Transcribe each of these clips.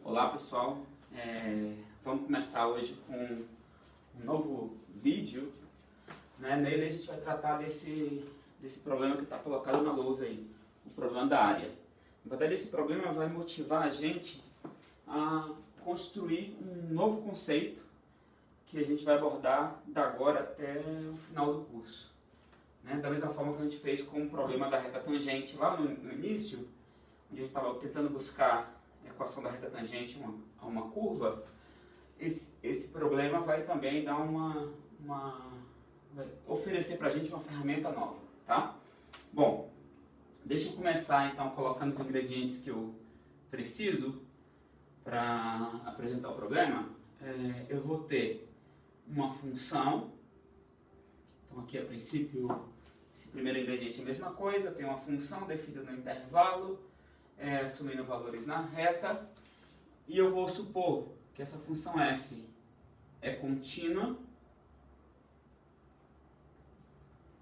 Olá pessoal, vamos começar hoje com um novo vídeo, né? Nele a gente vai tratar desse problema que está colocado na lousa aí, o problema da área. Na verdade esse problema vai motivar a gente a construir um novo conceito que a gente vai abordar da agora até o final do curso, né? Da mesma forma que a gente fez com o problema da reta tangente lá no início, onde a gente estava tentando buscar a equação da reta tangente a uma curva. Esse problema vai também dar vai oferecer para a gente uma ferramenta nova, tá? Bom, deixa eu começar então colocando os ingredientes que eu preciso para apresentar o problema. Eu vou ter uma função, então aqui a princípio esse primeiro ingrediente é a mesma coisa, eu tenho uma função definida no intervalo, assumindo valores na reta, e eu vou supor que essa função f é contínua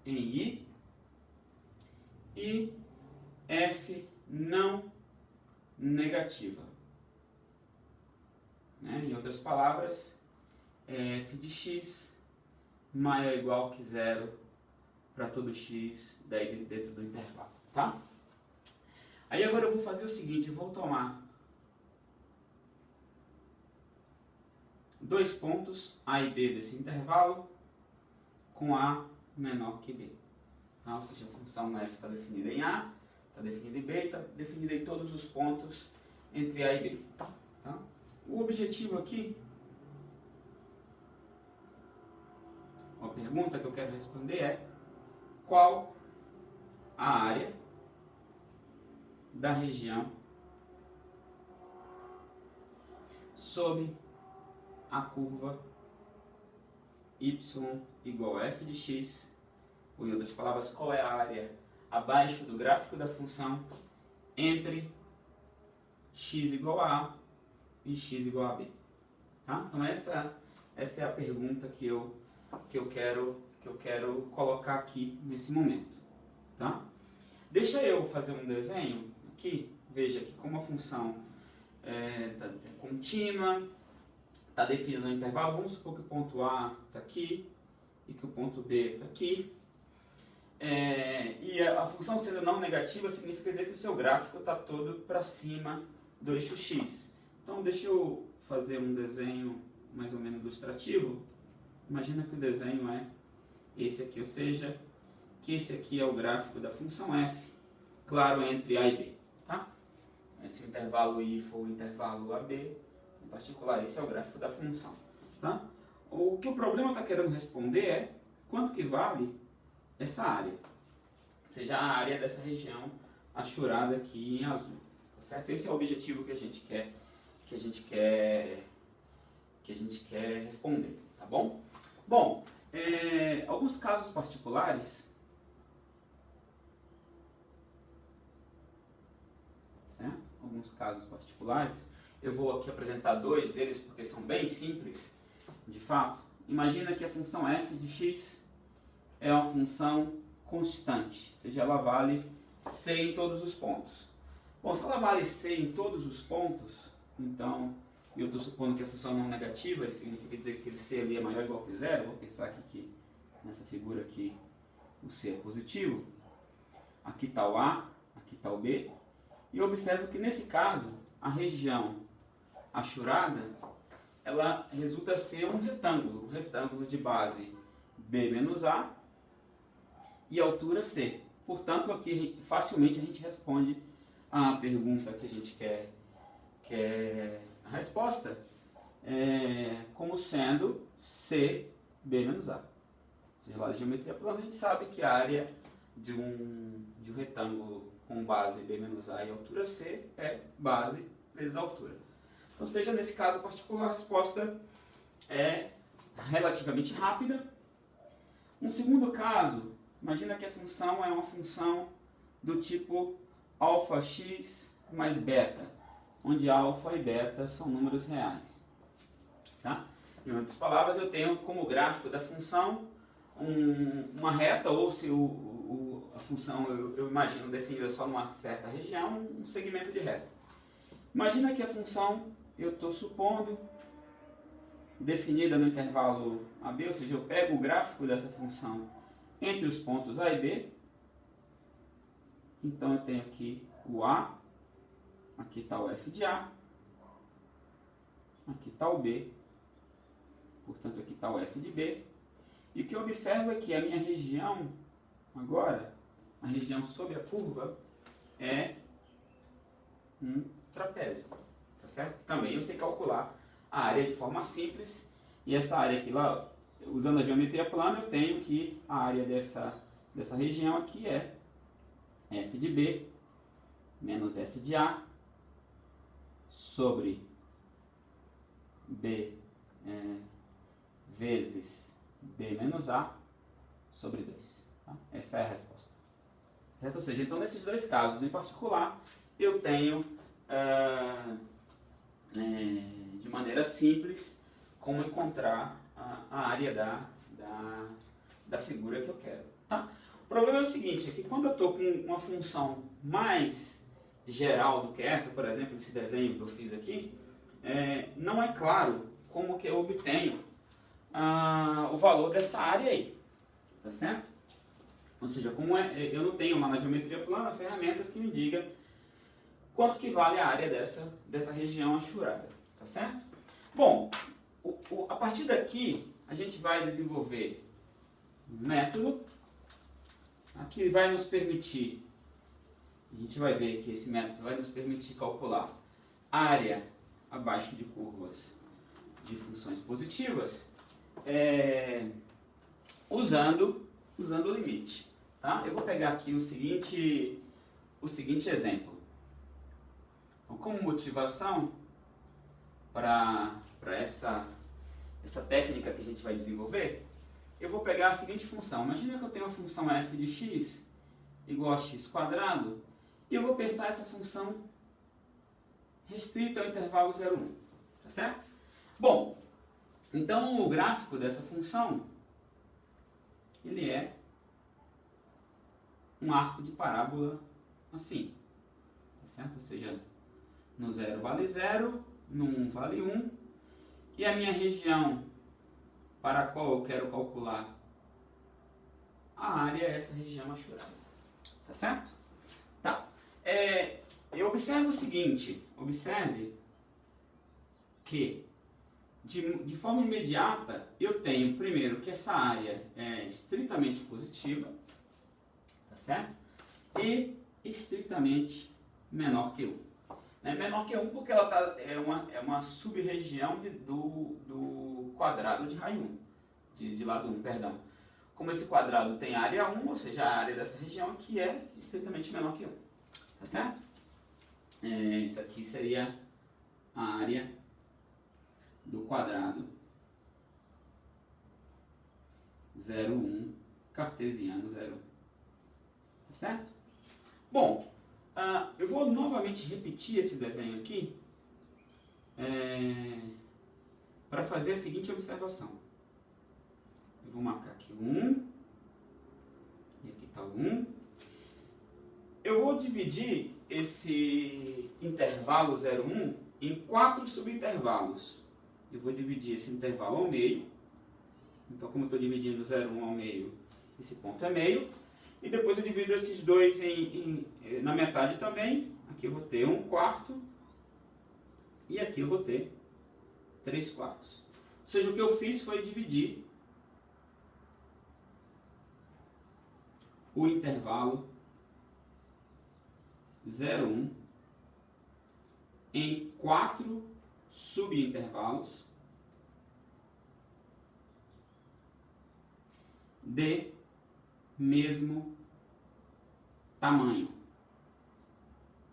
em I e f não negativa, né? Em outras palavras, f de x maior ou igual que zero para todo x daí dentro do intervalo, tá? Aí agora eu vou fazer o seguinte, eu vou tomar dois pontos, A e B desse intervalo, com A menor que B. Tá? Ou seja, a função f está definida em A, está definida em B, está definida em todos os pontos entre A e B. Tá? O objetivo aqui, a pergunta que eu quero responder é: qual a área da região sob a curva y igual a f de x, ou em outras palavras, qual é a área abaixo do gráfico da função entre x igual a A e x igual a B. Tá? Então essa é a pergunta que eu quero colocar aqui nesse momento. Tá? Deixa eu fazer um desenho aqui. Veja que como a função é contínua, está definida no intervalo, vamos supor que o ponto A está aqui e que o ponto B está aqui. E a função sendo não negativa significa dizer que o seu gráfico está todo para cima do eixo x. Então deixa eu fazer um desenho mais ou menos ilustrativo. Imagina que o desenho é esse aqui, ou seja, que esse aqui é o gráfico da função f, claro, entre A e B. Tá? Esse intervalo I for o intervalo AB, em particular, esse é o gráfico da função. Tá? O que o problema está querendo responder é quanto que vale essa área, ou seja, a área dessa região achurada aqui em azul. Tá certo? Esse é o objetivo que a gente quer responder. Tá bom? Bom, alguns casos particulares, certo? Alguns casos particulares. Eu vou aqui apresentar dois deles porque são bem simples, de fato. Imagina que a função f de x é uma função constante, ou seja, ela vale c em todos os pontos. Bom, se ela vale c em todos os pontos, então, eu estou supondo que a função não negativa, isso significa dizer que aquele c ali é maior ou igual que zero. Vou pensar aqui que nessa figura aqui o c é positivo. Aqui está o A, aqui está o B. E observo que nesse caso, a região achurada, ela resulta ser um retângulo de base B menos A e altura C. Portanto, aqui facilmente a gente responde a pergunta que a gente quer a resposta como sendo C B menos A. Ou seja, lá da geometria plana a gente sabe que a área de um retângulo com base B menos A e altura C é base vezes altura. Ou seja, nesse caso particular, a resposta é relativamente rápida. Um segundo caso, imagina que a função é uma função do tipo αx mais beta, onde alfa e beta são números reais. Tá? Em outras palavras, eu tenho como gráfico da função uma reta, ou se a função eu imagino definida só numa certa região, um segmento de reta. Imagina que a função eu estou supondo, definida no intervalo AB, ou seja, eu pego o gráfico dessa função entre os pontos A e B. Então eu tenho aqui o A, aqui está o f de A, aqui está o B, portanto aqui está o f de B. E o que eu observo é que a minha região, agora, a região sob a curva, é um trapézio, tá certo? Também eu sei calcular a área de forma simples, e essa área aqui lá, usando a geometria plana, eu tenho que a área dessa região aqui é f de B menos f de A sobre B vezes B menos A sobre 2. Tá? Essa é a resposta. Certo? Ou seja, então nesses dois casos em particular, eu tenho de maneira simples como encontrar a área da figura que eu quero. Tá? O problema é o seguinte, é que quando eu estou com uma função mais geral do que essa, por exemplo, esse desenho que eu fiz aqui, não é claro como que eu obtenho o valor dessa área aí, tá certo? Ou seja, como eu não tenho lá na geometria plana ferramentas que me digam quanto que vale a área dessa região achurada, tá certo? Bom, a partir daqui a gente vai desenvolver um método que vai nos permitir, a gente vai ver que esse método vai nos permitir calcular área abaixo de curvas de funções positivas, usando o limite. Tá? Eu vou pegar aqui o seguinte exemplo. Então, como motivação para essa técnica que a gente vai desenvolver, eu vou pegar a seguinte função. Imagina que eu tenho uma função f de x igual a x quadrado, e eu vou pensar essa função restrita ao intervalo 0, 1. Tá certo? Bom, então o gráfico dessa função, ele é um arco de parábola assim. Tá certo? Ou seja, no 0 vale 0, no 1 vale 1, e a minha região para a qual eu quero calcular a área é essa região achurada. Tá certo? Tá. Eu observo o seguinte, observe que de forma imediata eu tenho primeiro que essa área é estritamente positiva, tá certo? E estritamente menor que 1. Menor que 1 porque ela é uma sub-região do quadrado de raio 1, de lado 1, perdão. Como esse quadrado tem área 1, ou seja, a área dessa região aqui é estritamente menor que 1. Tá certo? Isso aqui seria a área do quadrado 0, 1, cartesiano 0, 1. Tá certo? Bom, eu vou novamente repetir esse desenho aqui para fazer a seguinte observação. Eu vou marcar aqui 1, e aqui está o 1. Eu vou dividir esse intervalo 0, 1 em 4 subintervalos. Eu vou dividir esse intervalo ao meio. Então, como eu estou dividindo 0, 1 ao meio, esse ponto é meio. E depois eu divido esses dois na metade também. Aqui eu vou ter 1/4. E aqui eu vou ter 3/4. Ou seja, o que eu fiz foi dividir o intervalo 0, 1 em 4 subintervalos de mesmo tamanho.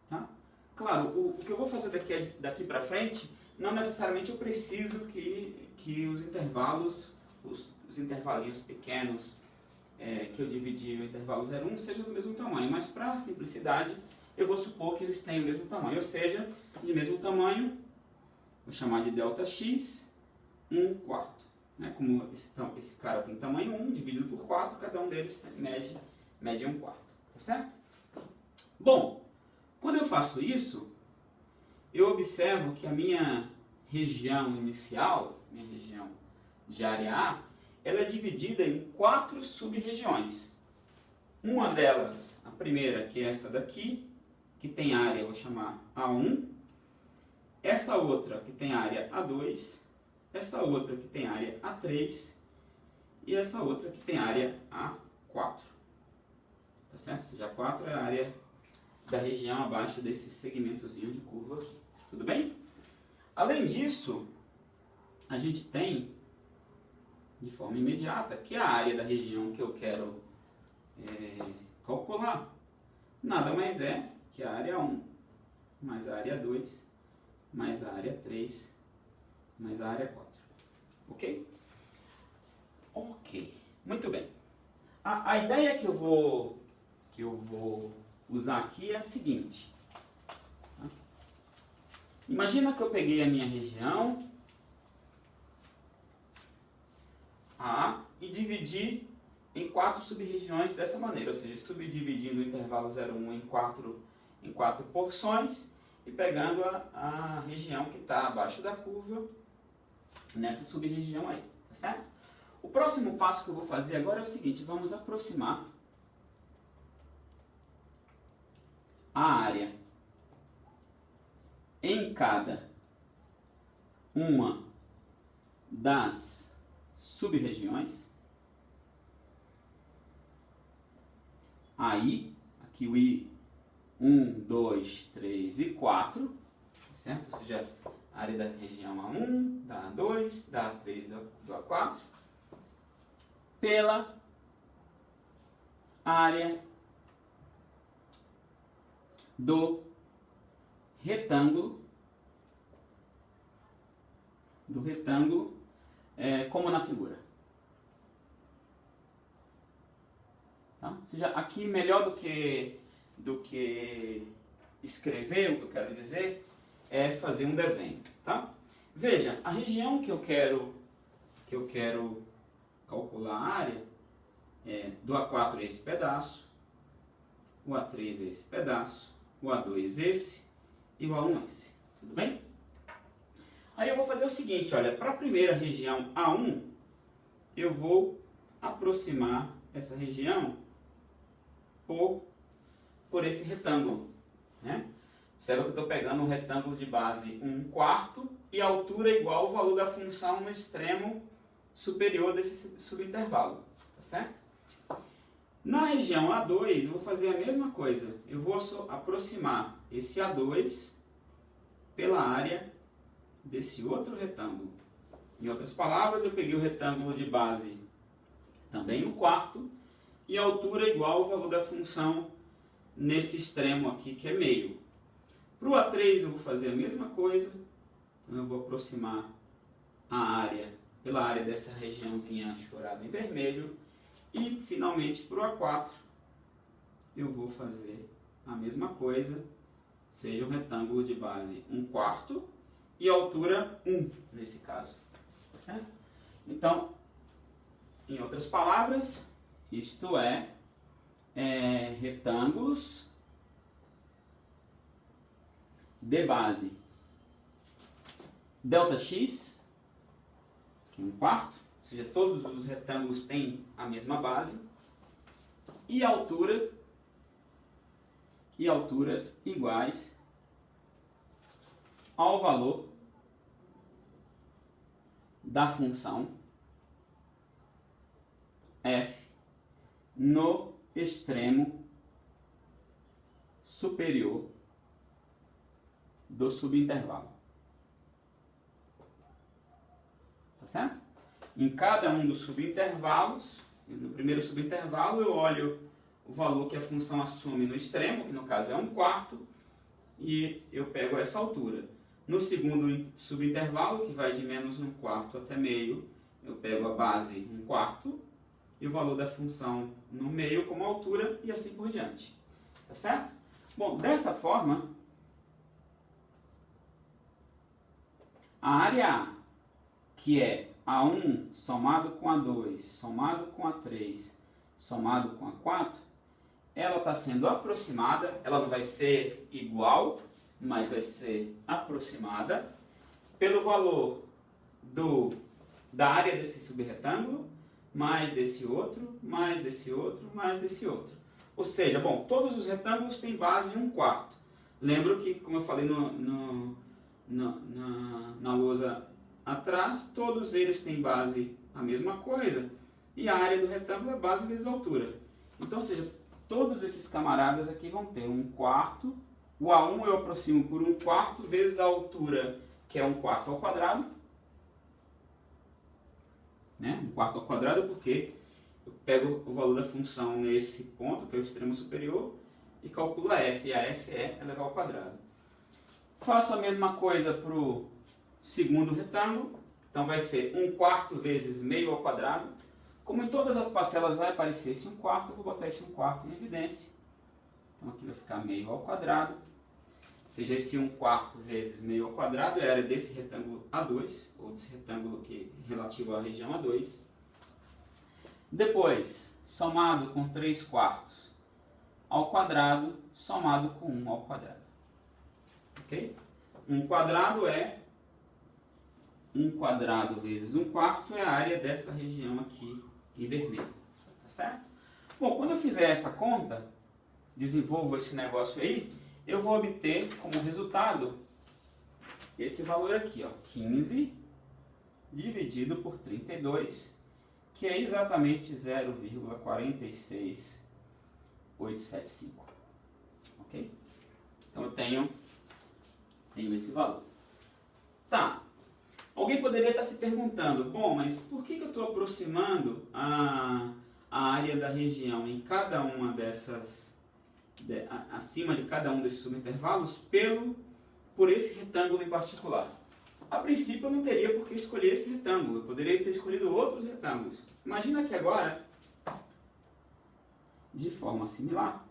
Tá? Claro, o que eu vou fazer daqui para frente, não necessariamente eu preciso que os intervalos, os intervalinhos pequenos que eu dividi o intervalo 0, 1 sejam do mesmo tamanho, mas para simplicidade eu vou supor que eles têm o mesmo tamanho, ou seja, de mesmo tamanho, vou chamar de ΔX 1/4. Né? Como esse cara tem tamanho 1, dividido por 4, cada um deles mede 1/4. Tá certo? Bom, quando eu faço isso, eu observo que a minha região inicial, minha região de área A, ela é dividida em 4 sub-regiões. Uma delas, a primeira, que é essa daqui, que tem área, eu vou chamar A1. Essa outra, que tem área A2. Essa outra, que tem área A3. E essa outra, que tem área A4. Tá certo? Ou seja, A4 é a área da região abaixo desse segmentozinho de curva aqui. Tudo bem? Além disso, a gente tem, de forma imediata, que a área da região que eu quero calcular nada mais é que a área 1 mais a área 2 mais a área 3 mais a área 4. Ok? Ok. Muito bem. A ideia que eu vou usar aqui é a seguinte. Tá? Imagina que eu peguei a minha região A e dividi em 4 sub-regiões dessa maneira, ou seja, subdividindo o intervalo 0,1 em 4 porções e pegando a região que está abaixo da curva nessa sub-região aí, tá certo? O próximo passo que eu vou fazer agora é o seguinte, vamos aproximar a área em cada uma das sub-regiões. Aí, aqui o I, 1, 2, 3 e 4, certo? Ou seja, a área da região A1, da A2, da A3 e do A4, pela área do retângulo, como na figura. Tá? Ou seja, aqui melhor do que escrever, o que eu quero dizer, é fazer um desenho. Tá? Veja, a região que eu quero calcular a área do A4 é esse pedaço, o A3 é esse pedaço, o A2 esse e o A1 esse. Tudo bem? Aí eu vou fazer o seguinte, olha, para a primeira região A1, eu vou aproximar essa região por esse retângulo. Né? Observa que eu estou pegando um retângulo de base 1/4 e a altura é igual ao valor da função no extremo superior desse subintervalo. Tá certo? Na região A2, eu vou fazer a mesma coisa. Eu vou aproximar esse A2 pela área desse outro retângulo. Em outras palavras, eu peguei o retângulo de base também 1/4 e a altura é igual ao valor da função nesse extremo aqui, que é meio. Para o A3, eu vou fazer a mesma coisa. Então, eu vou aproximar a área pela área dessa regiãozinha chorada em vermelho. E, finalmente, para o A4, eu vou fazer a mesma coisa, seja um retângulo de base 1/4 e altura 1, nesse caso. Tá certo? Então, em outras palavras, isto é retângulos de base ΔX, que é 1/4, ou seja, todos os retângulos têm a mesma base, e altura e alturas iguais ao valor da função f no extremo superior do subintervalo. Tá certo? Em cada um dos subintervalos, no primeiro subintervalo eu olho o valor que a função assume no extremo, que no caso é 1/4, e eu pego essa altura. No segundo subintervalo, que vai de menos 1/4 até meio, eu pego a base 1/4 e o valor da função no meio como altura e assim por diante. Tá certo? Bom, dessa forma, a área A, que é A1 somado com A2, somado com A3, somado com A4, ela está sendo aproximada, ela não vai ser igual, mas vai ser aproximada pelo valor da área desse subretângulo, mais desse outro, mais desse outro, mais desse outro. Ou seja, bom, todos os retângulos têm base 1/4. Lembro que, como eu falei na lousa atrás, todos eles têm base a mesma coisa, e a área do retângulo é base vezes altura. Então, ou seja, todos esses camaradas aqui vão ter 1/4. O A1 eu aproximo por 1/4 vezes a altura, que é 1/4 ao quadrado. Né? 1/4 ao quadrado porque eu pego o valor da função nesse ponto, que é o extremo superior, e calculo a f. E a f é elevado ao quadrado. Faço a mesma coisa para o segundo retângulo. Então vai ser 1/4 vezes meio ao quadrado. Como em todas as parcelas vai aparecer esse 1/4, eu vou botar esse 1/4 em evidência. Então aqui vai ficar meio ao quadrado. Ou seja, esse 1/4 vezes meio ao quadrado é a área desse retângulo A2, ou desse retângulo que é relativo à região A2. Depois, somado com 3/4 ao quadrado, somado com 1 ao quadrado. Ok? 1 quadrado é 1 quadrado vezes 1/4 é a área dessa região aqui em vermelho. Tá certo? Bom, quando eu fizer essa conta, desenvolvo esse negócio aí, eu vou obter como resultado esse valor aqui, ó, 15 dividido por 32, que é exatamente 0,46875. Ok? Então eu tenho esse valor. Tá. Alguém poderia estar se perguntando, bom, mas por que eu estou aproximando a área da região em cada uma dessas, acima de cada um desses subintervalos, por esse retângulo em particular? A princípio eu não teria por que escolher esse retângulo, eu poderia ter escolhido outros retângulos. Imagina que agora, de forma similar,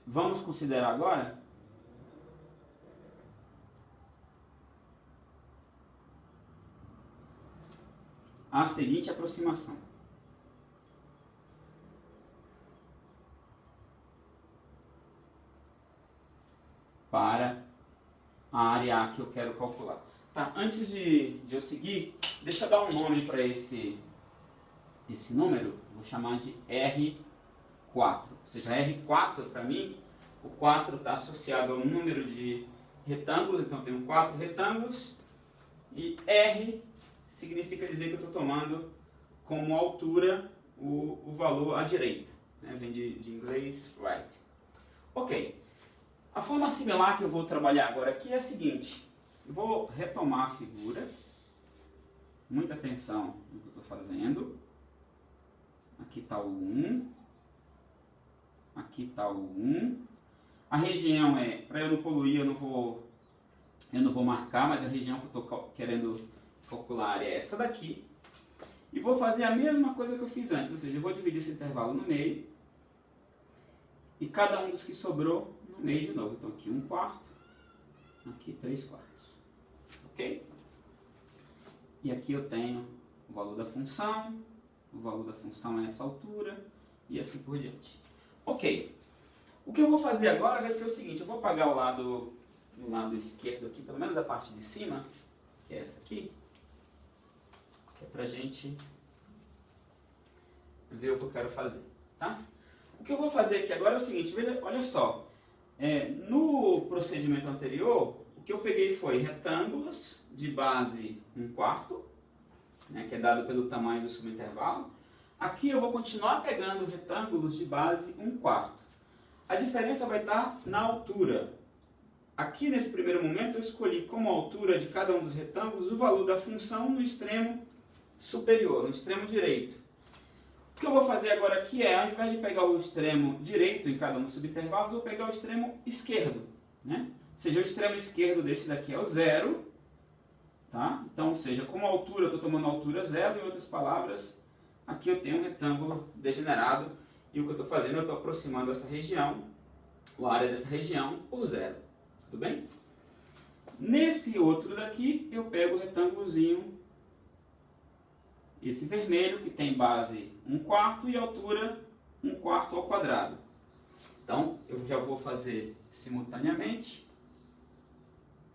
vamos considerar agora a seguinte aproximação. Para a área A que eu quero calcular. Tá, antes de eu seguir, deixa eu dar um nome para esse número, vou chamar de R4. Ou seja, R4 para mim, o 4 está associado a um número de retângulos, então eu tenho 4 retângulos, e R significa dizer que eu estou tomando como altura o valor à direita, né? Vem de inglês right. Ok, a forma similar que eu vou trabalhar agora aqui é a seguinte, eu vou retomar a figura, muita atenção no que eu estou fazendo, aqui está o 1, aqui está o 1, a região para eu não poluir, eu não vou marcar, mas a região que eu estou querendo calcular é essa daqui. E vou fazer a mesma coisa que eu fiz antes, ou seja, eu vou dividir esse intervalo no meio. E cada um dos que sobrou no meio de novo. Então aqui 1/4, aqui 3/4. Ok? E aqui eu tenho o valor da função é essa altura, e assim por diante. Ok. O que eu vou fazer agora vai ser o seguinte, eu vou apagar o lado esquerdo aqui, pelo menos a parte de cima, que é essa aqui, que é pra gente ver o que eu quero fazer, tá? O que eu vou fazer aqui agora é o seguinte, olha só, no procedimento anterior, o que eu peguei foi retângulos de base 1/4, né, que é dado pelo tamanho do subintervalo. Aqui eu vou continuar pegando retângulos de base 1/4. A diferença vai estar na altura. Aqui nesse primeiro momento eu escolhi como altura de cada um dos retângulos o valor da função no extremo superior, no extremo direito. O que eu vou fazer agora aqui é, ao invés de pegar o extremo direito em cada um dos subintervalos, eu vou pegar o extremo esquerdo, né? Ou seja, o extremo esquerdo desse daqui é o 0, tá? Então, ou seja, como altura eu estou tomando a altura 0, em outras palavras, aqui eu tenho um retângulo degenerado e o que eu estou fazendo, eu estou aproximando essa região, a área dessa região, por 0. Tudo bem? Nesse outro daqui, eu pego o retângulozinho, esse vermelho, que tem base 1/4 e altura 1/4 ao quadrado. Então, eu já vou fazer simultaneamente,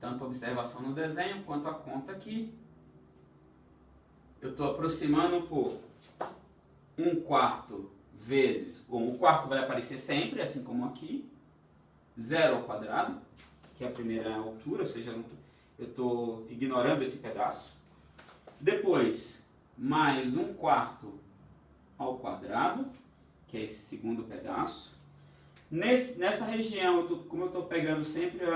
tanto a observação no desenho quanto a conta aqui. Eu estou aproximando por 1/4 vezes, bom, o quarto vai aparecer sempre, assim como aqui, 0 ao quadrado, que é a primeira altura, ou seja, eu estou ignorando esse pedaço. Depois, mais 1/4 ao quadrado, que é esse segundo pedaço. Nessa região, como eu estou pegando sempre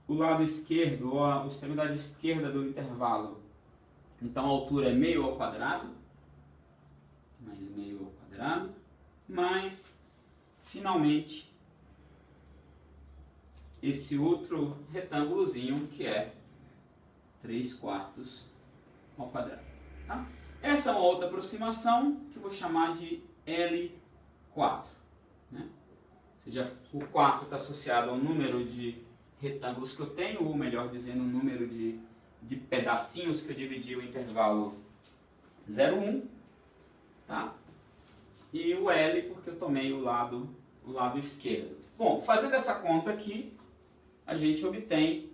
o lado esquerdo, ou a extremidade esquerda do intervalo, então a altura é meio ao quadrado, mais meio ao quadrado, mais, finalmente, esse outro retângulozinho que é 3/4 ao quadrado. Tá? Essa é uma outra aproximação que eu vou chamar de L4. Né? Ou seja, o 4 está associado ao número de retângulos que eu tenho, ou melhor dizendo, o número de pedacinhos que eu dividi o intervalo 0, 1. Tá? E o L porque eu tomei o lado esquerdo. Bom, fazendo essa conta aqui, a gente obtém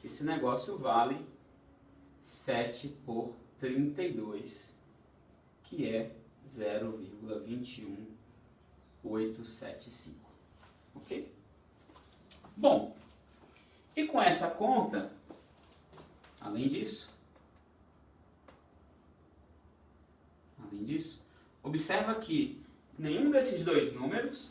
que esse negócio vale 7 por 32, que é 0,21875. Ok? Bom, e com essa conta, além disso, observa que nenhum desses dois números,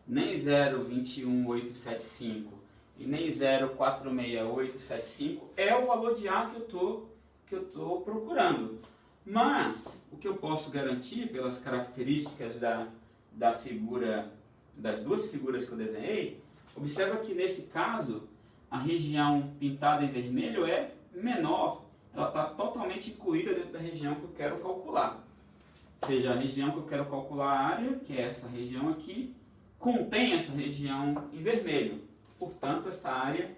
nem 0,21875 e nem 0,46875 é o valor de A que eu tô procurando. Mas o que eu posso garantir pelas características da figura, das duas figuras que eu desenhei, observa que nesse caso a região pintada em vermelho é menor, ela está totalmente incluída dentro da região que eu quero calcular. Ou seja, a região que eu quero calcular a área, que é essa região aqui, contém essa região em vermelho. Portanto, essa área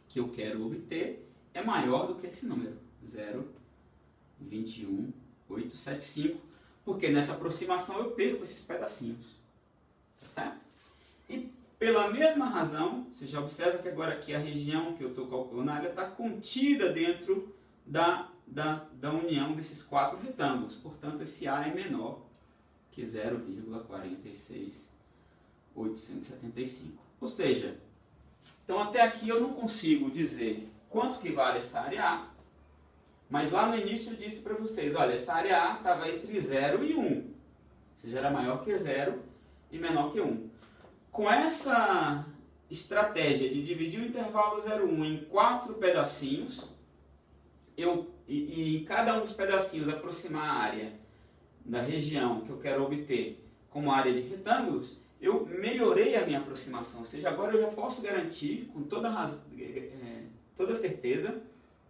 que eu quero obter é maior do que esse número, 0,21875, porque nessa aproximação eu perco esses pedacinhos. Tá certo? E pela mesma razão, você já observa que agora aqui a região que eu estou calculando a área está contida dentro da união desses 4 retângulos. Portanto, esse A é menor que 0,46875. Ou seja, então até aqui eu não consigo dizer quanto que vale essa área A, mas lá no início eu disse para vocês, olha, essa área A estava entre 0 e 1, ou seja, era maior que 0 e menor que 1. Com essa estratégia de dividir o intervalo 0,1 em 4 pedacinhos, e em cada um dos pedacinhos aproximar a área da região que eu quero obter como área de retângulos, eu melhorei a minha aproximação. Ou seja, agora eu já posso garantir com toda certeza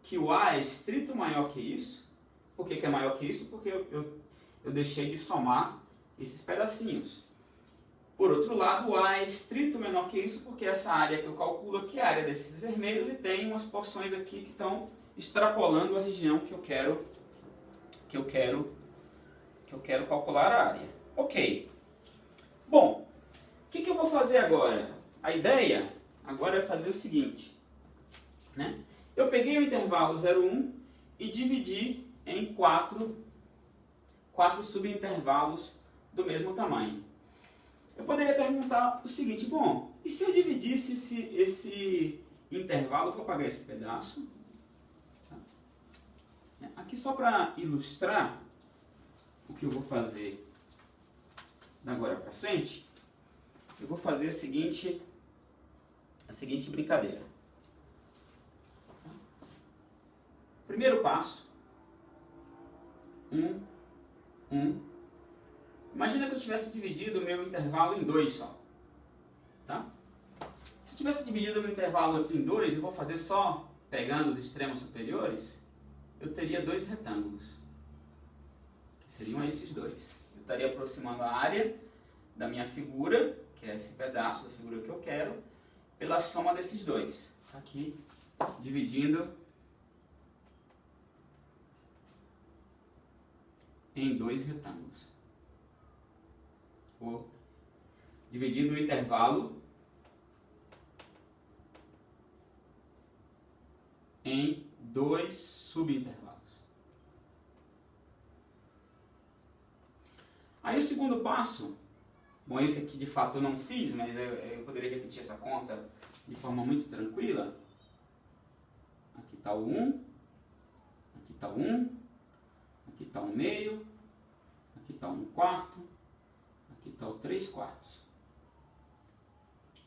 que o A é estrito maior que isso. Por que é maior que isso? Porque eu deixei de somar esses pedacinhos. Por outro lado, o A é estrito menor que isso porque essa área que eu calculo aqui é a área desses vermelhos e tem umas porções aqui que estão extrapolando a região que eu quero calcular a área. Ok. Bom, o que eu vou fazer agora? A ideia agora é fazer o seguinte, né? Eu peguei o intervalo 0,1 e dividi em 4 subintervalos do mesmo tamanho. Eu poderia perguntar o seguinte, bom, e se eu dividisse esse intervalo, eu vou apagar esse pedaço. Aqui só para ilustrar o que eu vou fazer da agora para frente, eu vou fazer a seguinte brincadeira. Primeiro passo, 1. Imagina que eu tivesse dividido o meu intervalo em 2 só. Tá? Se eu tivesse dividido o meu intervalo em 2, eu vou fazer só pegando os extremos superiores, eu teria 2 retângulos, que seriam esses dois. Eu estaria aproximando a área da minha figura, que é esse pedaço da figura que eu quero, pela soma desses dois. Aqui, dividindo em 2 retângulos. dividindo o intervalo em 2 subintervalos. Aí o segundo passo, bom, esse aqui de fato eu não fiz, mas eu poderia repetir essa conta de forma muito tranquila. Aqui está o 1, aqui está o 1, aqui está o meio, aqui está o 1/4, aqui está o 3/4.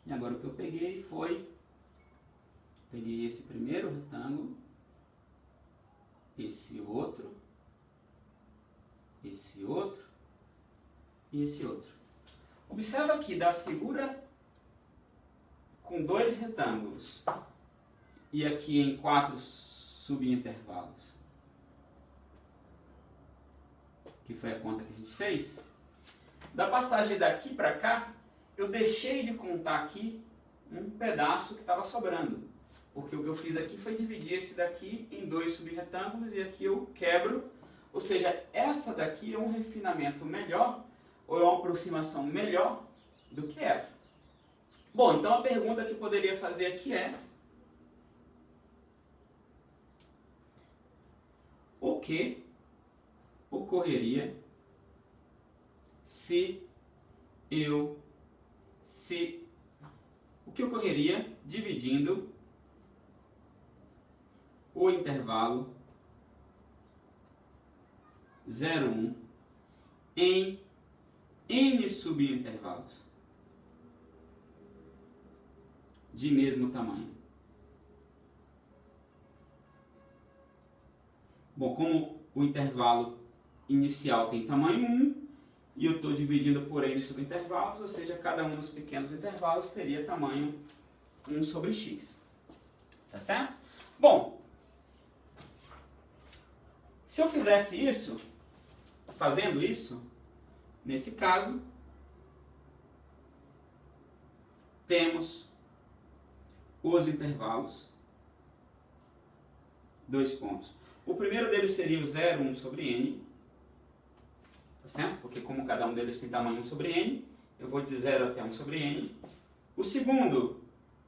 E agora o que eu peguei foi, peguei esse primeiro retângulo, esse outro e esse outro. Observa que da figura com 2 retângulos e aqui em 4 subintervalos, que foi a conta que a gente fez, da passagem daqui para cá, eu deixei de contar aqui um pedaço que estava sobrando. Porque o que eu fiz aqui foi dividir esse daqui em 2 subretângulos e aqui eu quebro. Ou seja, essa daqui é um refinamento melhor, ou é uma aproximação melhor do que essa. Bom, então a pergunta que eu poderia fazer aqui é: o que ocorreria o que ocorreria dividindo o intervalo 0,1 em n subintervalos de mesmo tamanho? Bom, como o intervalo inicial tem tamanho 1, e eu estou dividindo por n subintervalos, ou seja, cada um dos pequenos intervalos teria tamanho 1 sobre x. Tá certo? Bom, se eu fizesse isso, fazendo isso, nesse caso, temos os intervalos, 2 pontos. O primeiro deles seria o 0,1 sobre n, tá certo? Porque como cada um deles tem tamanho 1 sobre n, eu vou de 0 até 1 sobre n. O segundo,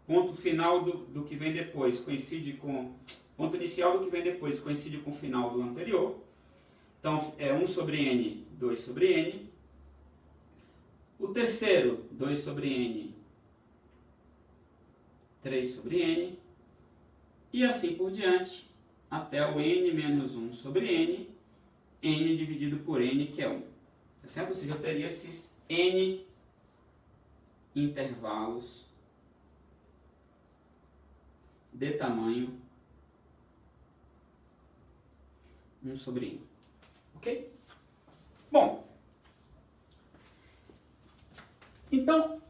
ponto final do que vem depois, coincide com... Ponto inicial do que vem depois coincide com o final do anterior. Então, é 1 sobre n, 2 sobre n. O terceiro, 2 sobre n, 3 sobre n. E assim por diante, até o n menos 1 sobre n, n dividido por n, que é 1. Tá certo? Ou seja, eu teria esses n intervalos de tamanho 1 sobre n. Ok? Bom, então,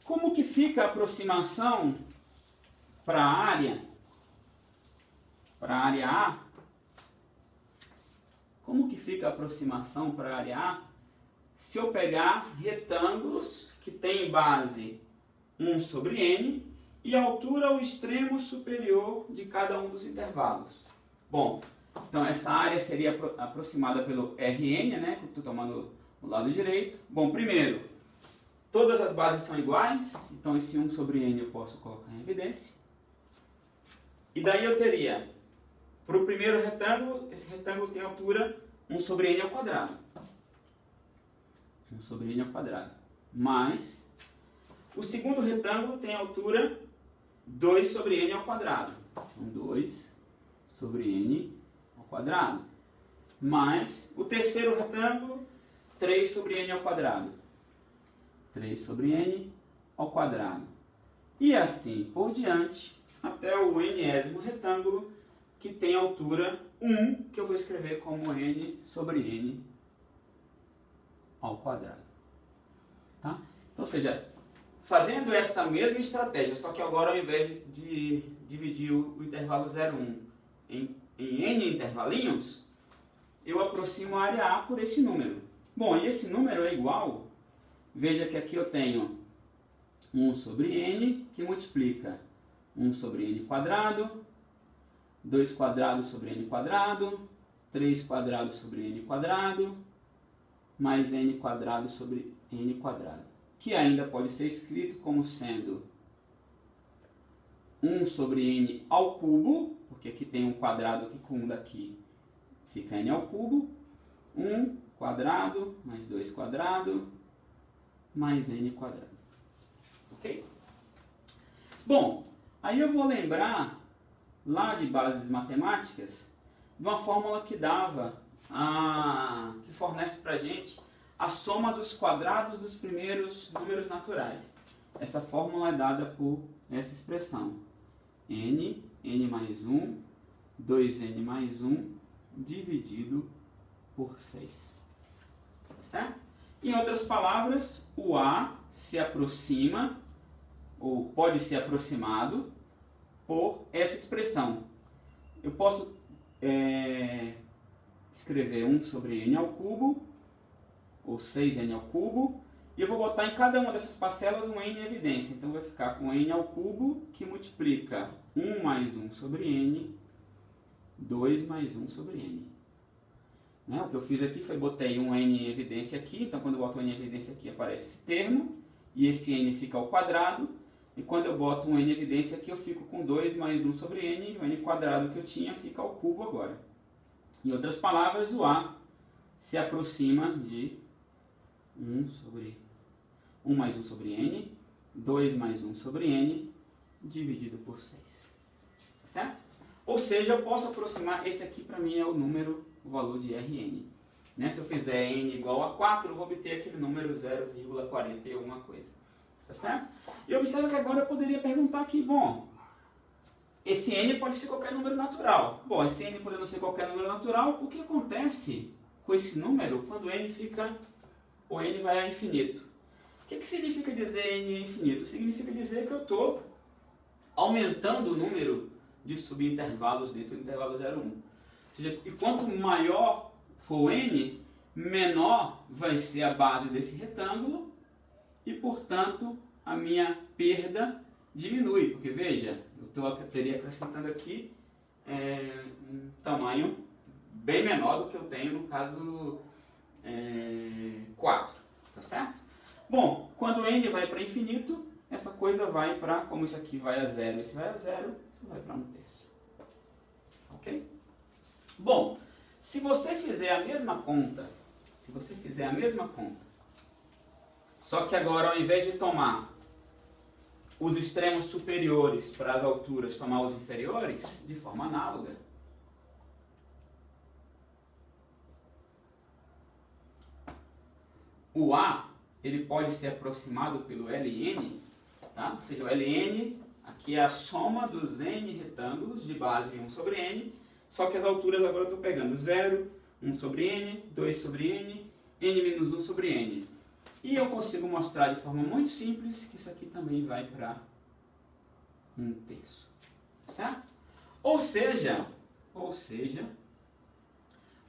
como que fica a aproximação para a área A? Como que fica a aproximação para a área A se eu pegar retângulos que têm base 1 sobre n e altura ao extremo superior de cada um dos intervalos? Bom, então essa área seria aproximada pelo Rn, né, que eu estou tomando o lado direito. Bom, primeiro, todas as bases são iguais, então esse 1 sobre n eu posso colocar em evidência. E daí eu teria, para o primeiro retângulo, esse retângulo tem altura 1 sobre n ao quadrado. 1 sobre n ao quadrado. Mais, o segundo retângulo tem altura 2 sobre n ao quadrado. Então 2 sobre n ao quadrado. Mais, o terceiro retângulo, 3 sobre n ao quadrado. 3 sobre n ao quadrado. E assim por diante, até o n-ésimo retângulo, que tem altura 1, que eu vou escrever como n sobre n ao quadrado. Tá? Então, ou seja, fazendo essa mesma estratégia, só que agora ao invés de dividir o intervalo 0,1 em n intervalinhos, eu aproximo a área A por esse número. Bom, e esse número é igual, veja que aqui eu tenho 1 sobre n, que multiplica 1 sobre n quadrado, 2 quadrados sobre n quadrado, 3 quadrados sobre n quadrado, mais n quadrado sobre n quadrado, que ainda pode ser escrito como sendo 1 sobre n ao cubo, porque aqui tem um quadrado que com 1 daqui fica n ao cubo, 1 quadrado mais 2 quadrado mais n quadrado. Ok? Bom, aí eu vou lembrar lá de bases matemáticas de uma fórmula que que fornece pra gente a soma dos quadrados dos primeiros números naturais. Essa fórmula é dada por essa expressão: n mais 1, 2n mais 1, dividido por 6. Tá certo? Em outras palavras, o A se aproxima, ou pode ser aproximado, por essa expressão. Eu posso escrever 1 sobre n ao cubo, ou 6n ao cubo, e eu vou botar em cada uma dessas parcelas um n em evidência. Então vai ficar com n ao cubo, que multiplica 1 mais 1 sobre n, 2 mais 1 sobre n. Né? O que eu fiz aqui foi botei um n em evidência aqui, então quando eu boto um n em evidência aqui aparece esse termo, e esse n fica ao quadrado, e quando eu boto um n em evidência aqui eu fico com 2 mais 1 sobre n, o n quadrado que eu tinha fica ao cubo agora. Em outras palavras, o A se aproxima de 1 mais 1 sobre n, 2 mais 1 sobre n, dividido por 6. Tá certo? Ou seja, eu posso aproximar, esse aqui para mim é o número, o valor de Rn. Né? Se eu fizer n igual a 4, eu vou obter aquele número 0,40 e alguma coisa. Tá certo? E observa que agora eu poderia perguntar aqui, bom, esse n pode ser qualquer número natural. Bom, esse n podendo ser qualquer número natural, o que acontece com esse número quando n fica, ou n vai a infinito? O que significa dizer n é infinito? Significa dizer que eu estou aumentando o número de subintervalos dentro do intervalo 0, 1. Ou seja, e quanto maior for o n, menor vai ser a base desse retângulo e, portanto, a minha perda diminui. Porque, veja, eu teria acrescentando aqui um tamanho bem menor do que eu tenho no caso 4. Tá certo? Bom, quando n vai para infinito, essa coisa vai para, como isso aqui vai a 0, esse vai a 0, isso vai para 1/3. Ok? Bom, se você fizer a mesma conta, só que agora ao invés de tomar os extremos superiores para as alturas, tomar os inferiores, de forma análoga, o A ele pode ser aproximado pelo Ln, tá? Ou seja, o Ln aqui é a soma dos n retângulos de base 1 sobre n, só que as alturas agora eu estou pegando 0, 1 sobre n, 2 sobre n, n menos 1 sobre n. E eu consigo mostrar de forma muito simples que isso aqui também vai para 1/3. Certo? Ou seja,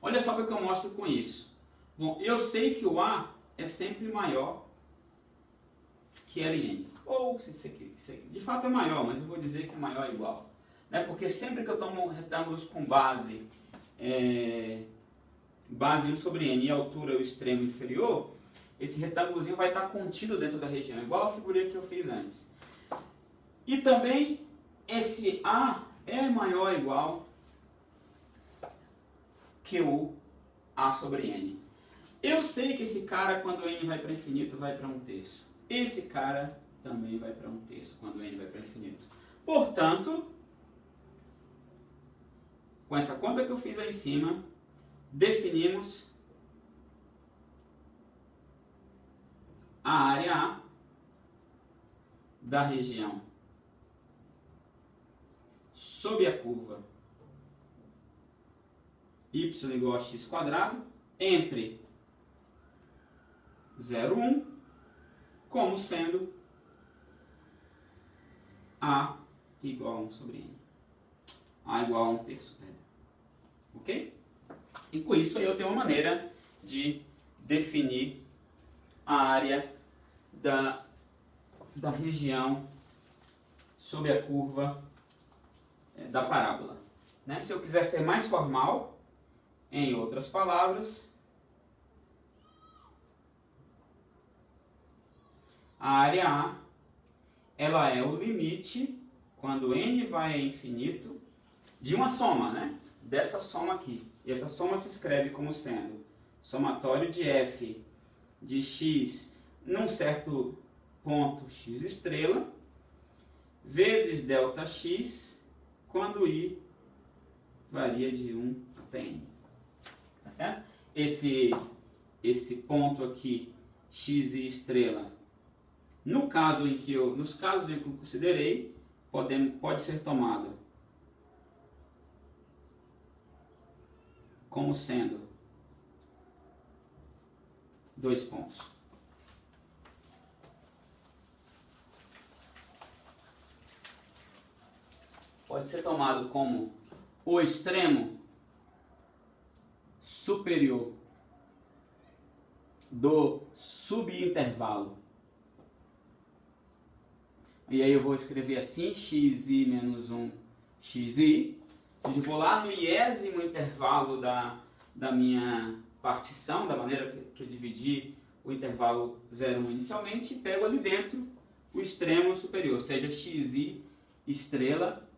olha só o que eu mostro com isso. Bom, eu sei que o A é sempre maior que Ln. Ou, de fato é maior, mas eu vou dizer que é maior ou igual. Né? Porque sempre que eu tomo retângulos com base 1 sobre n e a altura é o extremo inferior, esse retângulozinho vai estar contido dentro da região, igual a figurinha que eu fiz antes. E também esse A é maior ou igual que o A sobre n. Eu sei que esse cara, quando n vai para infinito, vai para 1/3. Esse cara também vai para 1/3 quando n vai para infinito. Portanto, com essa conta que eu fiz aí em cima, definimos a área A da região sob a curva y igual a x² entre 0, 1, como sendo A igual a 1 sobre n. A igual a 1/3, perdão. Ok? E com isso aí eu tenho uma maneira de definir a área da região sob a curva da parábola. Né? Se eu quiser ser mais formal, em outras palavras, A área A, ela é o limite, quando n vai a infinito, de uma soma, né? Dessa soma aqui. E essa soma se escreve como sendo somatório de f de x num certo ponto x estrela, vezes delta x, quando i varia de 1 até n. Tá certo? Esse ponto aqui, x e estrela, nos casos em que eu considerei, pode ser tomado como sendo 2 pontos. Pode ser tomado como o extremo superior do subintervalo. E aí eu vou escrever assim, xi menos 1, xi. Se eu vou lá no iésimo intervalo da minha partição, da maneira que eu dividi o intervalo 0, 1 inicialmente, pego ali dentro o extremo superior, seja xi estrela,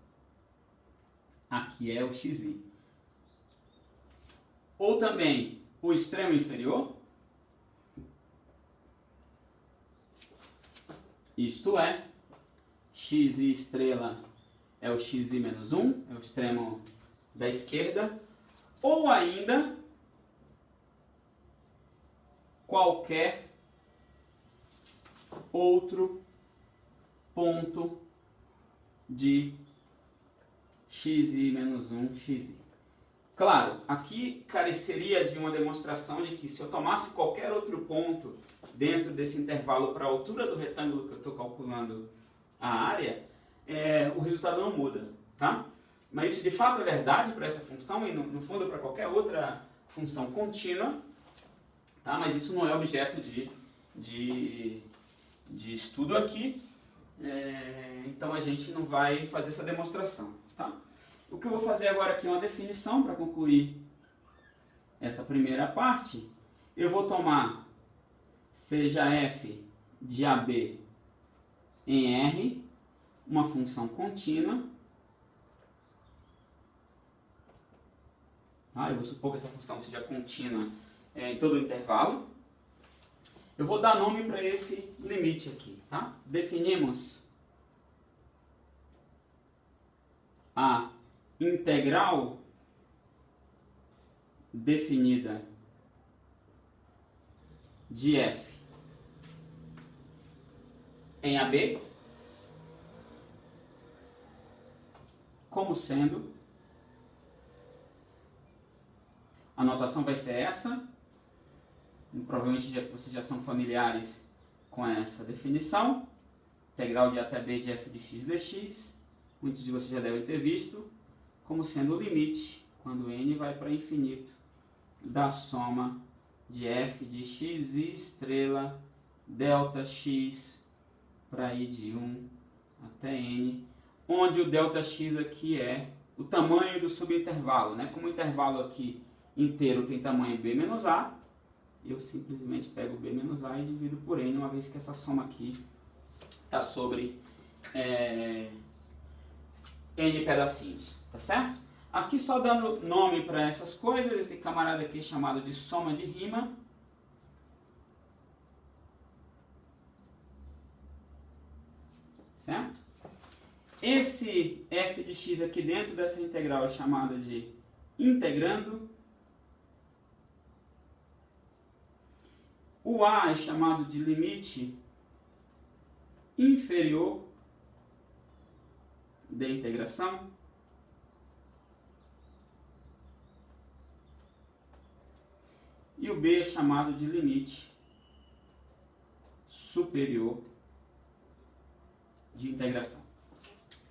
aqui é o xi. Ou também o extremo inferior, isto é, xi estrela é o xi menos 1, é o extremo da esquerda, ou ainda qualquer outro ponto de xi menos 1, xi. Claro, aqui careceria de uma demonstração de que se eu tomasse qualquer outro ponto dentro desse intervalo para a altura do retângulo que eu estou calculando a área, o resultado não muda, tá? Mas isso de fato é verdade para essa função e no fundo para qualquer outra função contínua, tá? Mas isso não é objeto de estudo aqui, então a gente não vai fazer essa demonstração, tá? O que eu vou fazer agora aqui é uma definição para concluir essa primeira parte. Eu vou tomar seja f de AB em R, uma função contínua. Eu vou supor que essa função seja contínua em todo o intervalo. Eu vou dar nome para esse limite aqui. Tá? Definimos a integral definida de f em AB como sendo, a notação vai ser essa, provavelmente vocês já são familiares com essa definição, integral de A até B de f de x dx, muitos de vocês já devem ter visto, como sendo o limite, quando n vai para infinito, da soma de f de x estrela delta x para i de 1 até n, onde o delta x aqui é o tamanho do subintervalo, né? Como o intervalo aqui inteiro tem tamanho b menos a, eu simplesmente pego b menos a e divido por n, uma vez que essa soma aqui está sobre n pedacinhos, tá certo? Aqui só dando nome para essas coisas, esse camarada aqui é chamado de soma de rima. Certo? Esse f de x aqui dentro dessa integral é chamado de integrando. O a é chamado de limite inferior da integração. E o b é chamado de limite superior de integração.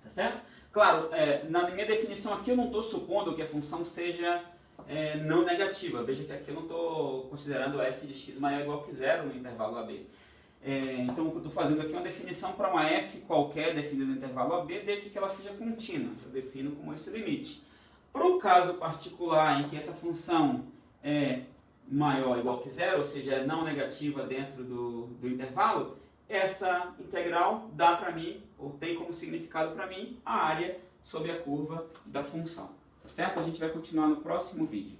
Tá certo? Claro, na minha definição aqui eu não estou supondo que a função seja não negativa. Veja que aqui eu não estou considerando f de x maior ou igual que zero no intervalo AB. Então o que eu estou fazendo aqui é uma definição para uma f qualquer definida no intervalo AB, desde que ela seja contínua. Eu defino como esse limite. Para o caso particular em que essa função é maior ou igual que zero, ou seja, é não negativa dentro do intervalo, essa integral dá para mim, ou tem como significado para mim, a área sobre a curva da função. Tá certo? A gente vai continuar no próximo vídeo.